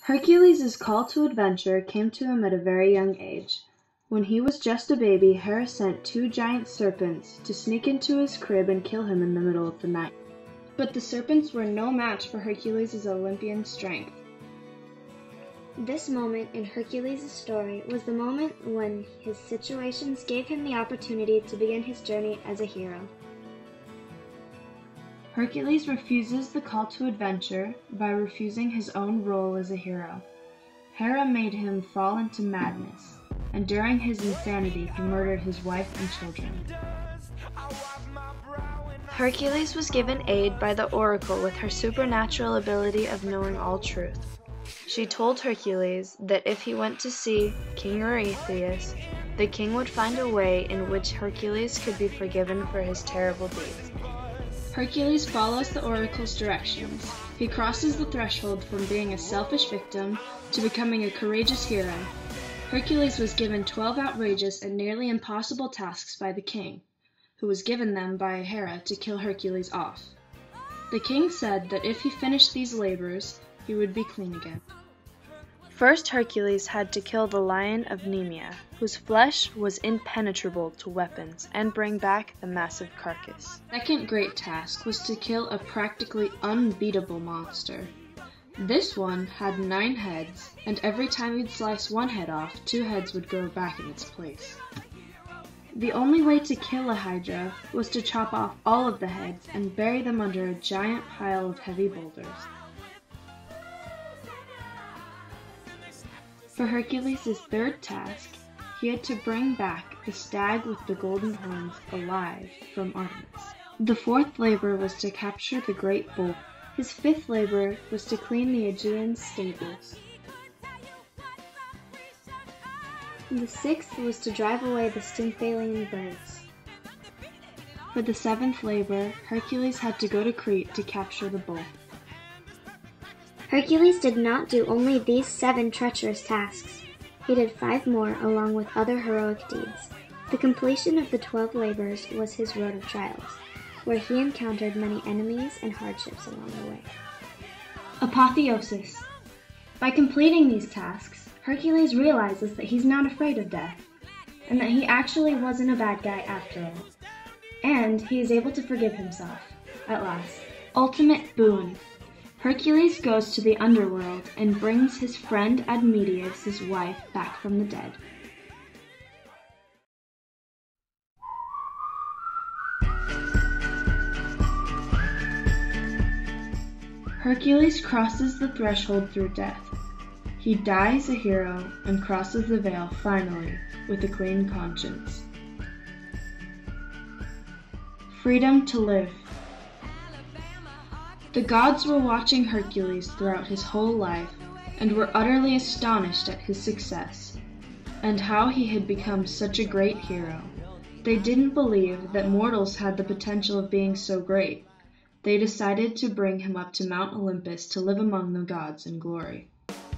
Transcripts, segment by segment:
Hercules' call to adventure came to him at a very young age. When he was just a baby, Hera sent 2 giant serpents to sneak into his crib and kill him in the middle of the night. But the serpents were no match for Hercules' Olympian strength. This moment in Hercules' story was the moment when his situations gave him the opportunity to begin his journey as a hero. Hercules refuses the call to adventure by refusing his own role as a hero. Hera made him fall into madness, and during his insanity he murdered his wife and children. Hercules was given aid by the oracle with her supernatural ability of knowing all truth. She told Hercules that if he went to see King Eurystheus, the king would find a way in which Hercules could be forgiven for his terrible deeds. Hercules follows the oracle's directions. He crosses the threshold from being a selfish victim to becoming a courageous hero. Hercules was given 12 outrageous and nearly impossible tasks by the king, who was given them by Hera to kill Hercules off. The king said that if he finished these labors, he would be clean again. First, Hercules had to kill the lion of Nemea, whose flesh was impenetrable to weapons, and bring back the massive carcass. The second great task was to kill a practically unbeatable monster. This one had 9 heads, and every time he'd slice one head off, 2 heads would grow back in its place. The only way to kill a Hydra was to chop off all of the heads and bury them under a giant pile of heavy boulders. For Hercules' third task, he had to bring back the stag with the golden horns alive from Artemis. The fourth labor was to capture the great bull. His fifth labor was to clean the Aegean stables. The sixth was to drive away the Stymphalian birds. For the seventh labor, Hercules had to go to Crete to capture the bull. Hercules did not do only these 7 treacherous tasks. He did 5 more along with other heroic deeds. The completion of the 12 labors was his road of trials, where he encountered many enemies and hardships along the way. Apotheosis. By completing these tasks, Hercules realizes that he's not afraid of death, and that he actually wasn't a bad guy after all. And he is able to forgive himself, at last. Ultimate boon. Hercules goes to the underworld and brings his friend Admetus' wife back from the dead. Hercules crosses the threshold through death. He dies a hero and crosses the veil finally with a clean conscience. Freedom to live. The gods were watching Hercules throughout his whole life and were utterly astonished at his success and how he had become such a great hero. They didn't believe that mortals had the potential of being so great. They decided to bring him up to Mount Olympus to live among the gods in glory.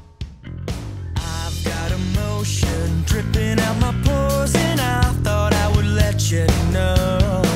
I've got emotion dripping out my pores, and I thought I would let you know.